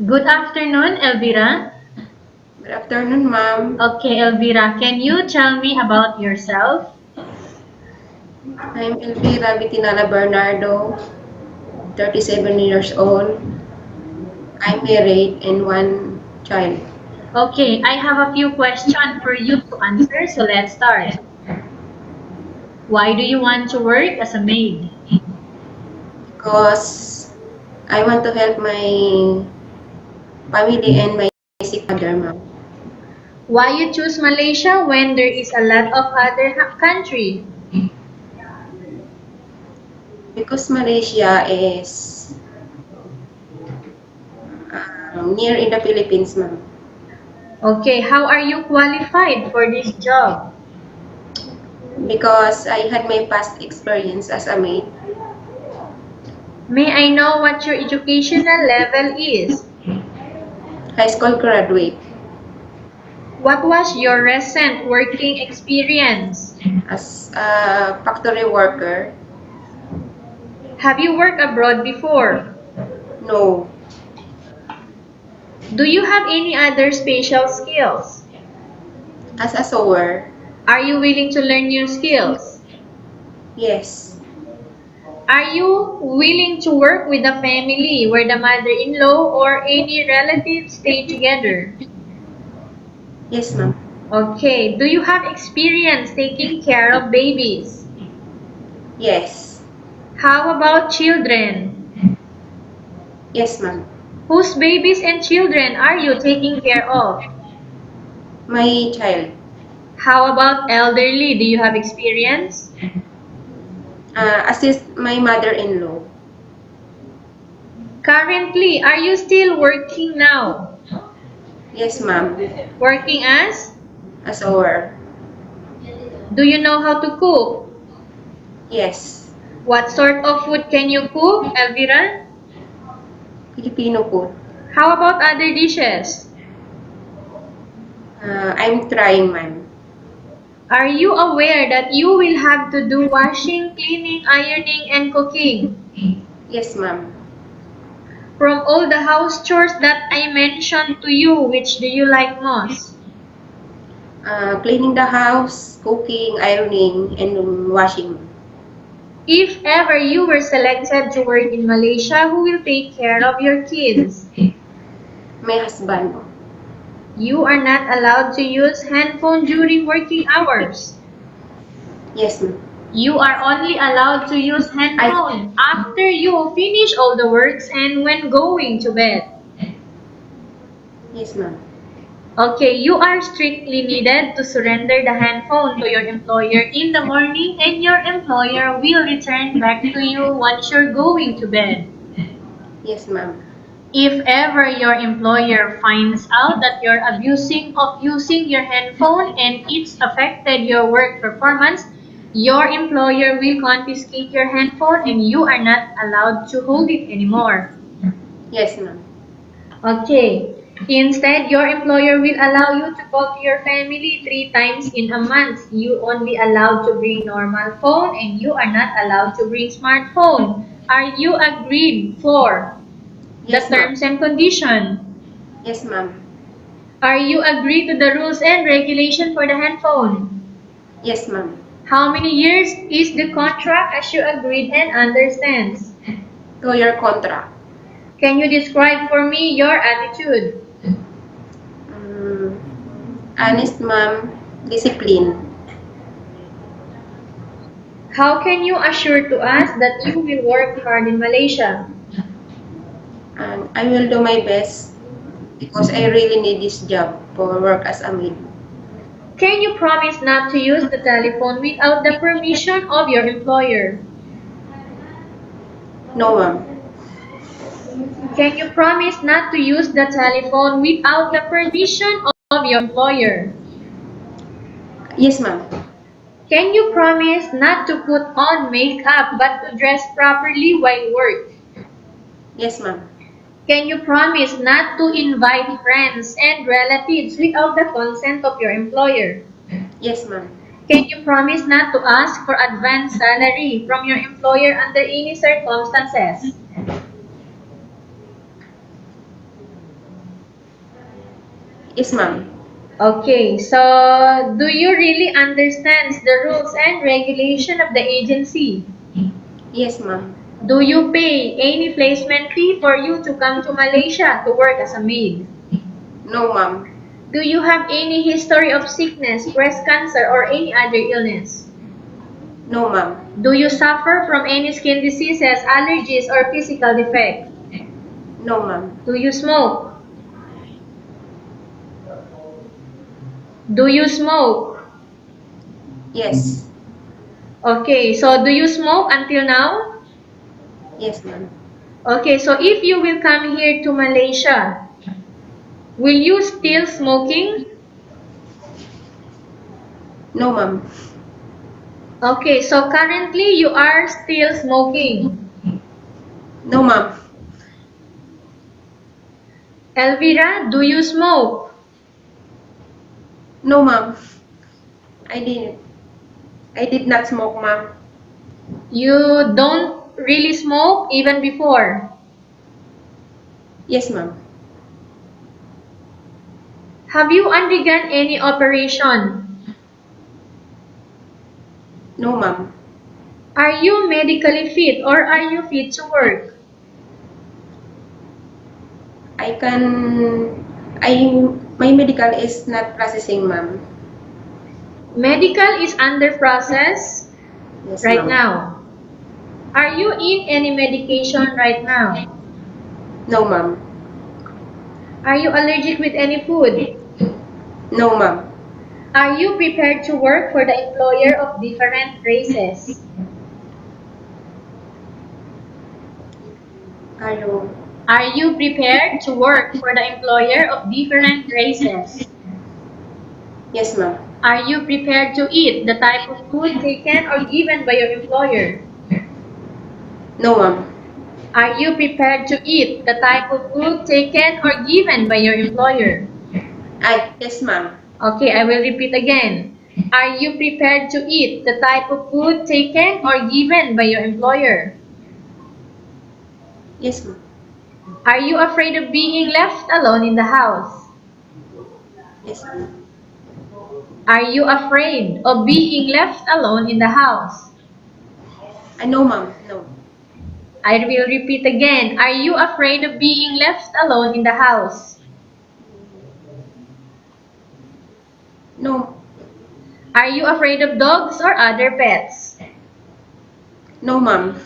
Good afternoon, Elvira. Good afternoon, ma'am. Okay, Elvira, can you tell me about yourself? I'm Elvira Bernardo, 37 years old. I'm married and one child Okay, I have a few questions for you to answer, so let's start. Why do you want to work as a maid? because I want to help my family and my sick mother, ma'am. Why you choose Malaysia when there is a lot of other country? Because Malaysia is near in the Philippines, ma'am. Okay, how are you qualified for this job? Because I had my past experience as a maid, May I know what your educational level is? high school graduate, What was your recent working experience? as a factory worker. Have you worked abroad before? No, Do you have any other special skills? as a sewer. Are you willing to learn new skills? Yes, Are you willing to work with a family where the mother-in-law or any relatives stay together? yes, ma'am. Okay, do you have experience taking care of babies? Yes, How about children? yes, ma'am. Whose babies and children are you taking care of? My child, How about elderly? Do you have experience? assist my mother-in-law. Currently, are you still working now? Yes, ma'am. Working as? As our, Do you know how to cook? yes, What sort of food can you cook, Elvira? Filipino food. How about other dishes? I'm trying, ma'am. Are you aware that you will have to do washing, cleaning, ironing, and cooking? Yes, ma'am. From all the house chores that I mentioned to you, which do you like most? Cleaning the house, cooking, ironing, and washing. If ever you were selected to work in Malaysia, who will take care of your kids? My husband. You are not allowed to use handphone during working hours. Yes, ma'am. You are only allowed to use I, handphone after you finish all the works and when going to bed. yes, ma'am. Okay, you are strictly needed to surrender the handphone to your employer in the morning and your employer will return back to you once you're going to bed. Yes, ma'am. If ever your employer finds out that you're abusing of using your handphone and it's affected your work performance, your employer will confiscate your handphone and you are not allowed to hold it anymore. Yes, ma'am. Okay. Instead, your employer will allow you to call to your family 3 times in a month. You only allowed to bring normal phone and you are not allowed to bring smartphone. Are you agreed for the Yes, ma'am. terms and condition? Yes, ma'am. Are you agreed to the rules and regulation for the handphone? Yes, ma'am. How many years is the contract as you agreed and understands? 2-year contract. Can you describe for me your attitude? Um, Honest, ma'am. Discipline. How can you assure to us that you will work hard in Malaysia? And I will do my best because I really need this job for work as a maid. Can you promise not to use the telephone without the permission of your employer? No, ma'am. Can you promise not to use the telephone without the permission of your employer? Yes, ma'am. Can you promise not to put on makeup but to dress properly while work? Yes, ma'am. Can you promise not to invite friends and relatives without the consent of your employer? Yes, ma'am. Can you promise not to ask for advance salary from your employer under any circumstances? Yes, ma'am. Okay, so do you really understand the rules and regulation of the agency? Yes, ma'am. Do you pay any placement fee for you to come to Malaysia to work as a maid? No, ma'am. Do you have any history of sickness, breast cancer, or any other illness? No, ma'am. Do you suffer from any skin diseases, allergies, or physical defects? No, ma'am. Do you smoke? Do you smoke? Yes. Okay, so do you smoke until now? Yes, ma'am. Okay, so if you will come here to Malaysia, will you still smoking? No, ma'am. Okay, so currently you are still smoking. No, ma'am. Elvira, do you smoke? No, ma'am. I didn't. I did not smoke, ma'am. You don't really smoke even before. Yes, ma'am. Have you undergone any operation? No, ma'am. Are you medically fit or are you fit to work? I can. My medical is not processing, ma'am. Medical is under process Yes, right ma'am. now. Are you in any medication right now? No, ma'am. Are you allergic with any food? No, ma'am. Are you prepared to work for the employer of different races? Are you? Are you prepared to work for the employer of different races? Yes, ma'am. Are you prepared to eat the type of food taken or given by your employer? No, ma'am. Are you prepared to eat the type of food taken or given by your employer? Yes, ma'am. Okay, I will repeat again. Are you prepared to eat the type of food taken or given by your employer? Yes, ma'am. Are you afraid of being left alone in the house? Yes, ma'am. Are you afraid of being left alone in the house? No, ma'am. No. I will repeat again. Are you afraid of being left alone in the house? No. Are you afraid of dogs or other pets? No, ma'am.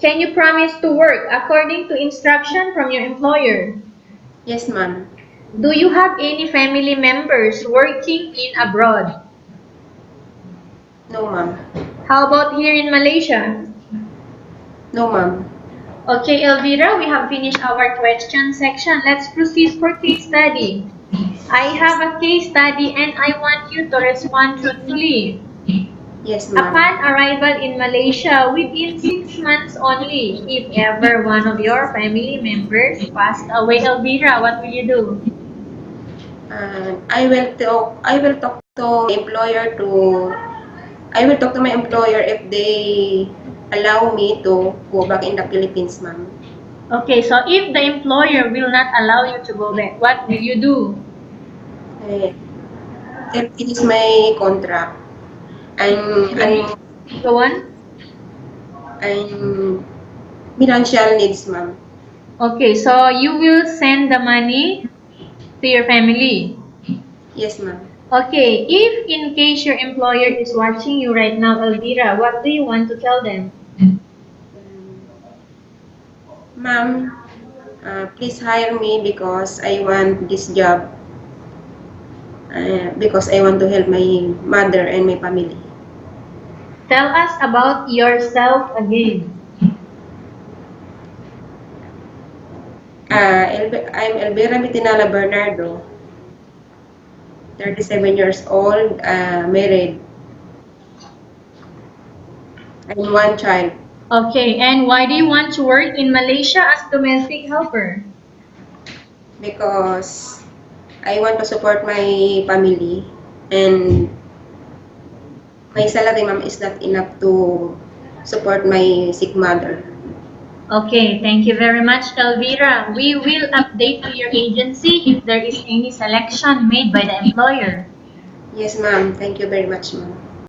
Can you promise to work according to instruction from your employer? Yes, ma'am. Do you have any family members working in abroad? No, ma'am. How about here in Malaysia? No, ma'am. Okay, Elvira, we have finished our question section. Let's proceed for case study. I have a case study and I want you to respond truthfully. Yes, ma'am. Upon arrival in Malaysia within 6 months only, if ever one of your family members passed away, Elvira, what will you do? I will talk to employer to. I will talk to my employer if they allow me to go back in the Philippines, ma'am. Okay, so if the employer will not allow you to go back, what will you do? Eh, Finish my contract. I'm Go on. I'm financial needs, ma'am. Okay, so you will send the money to your family. Yes, ma'am. Okay, if in case your employer is watching you right now, Elvira, what do you want to tell them? Ma'am, please hire me because I want this job. Because I want to help my mother and my family. Tell us about yourself again. I'm Elvira Bernardo, 37 years old, married, and one child. Okay, and why do you want to work in Malaysia as domestic helper? Because I want to support my family and my salary, ma'am, is not enough to support my sick mother. Okay, thank you very much, Elvira. We will update to your agency if there is any selection made by the employer. Yes, ma'am. Thank you very much, ma'am.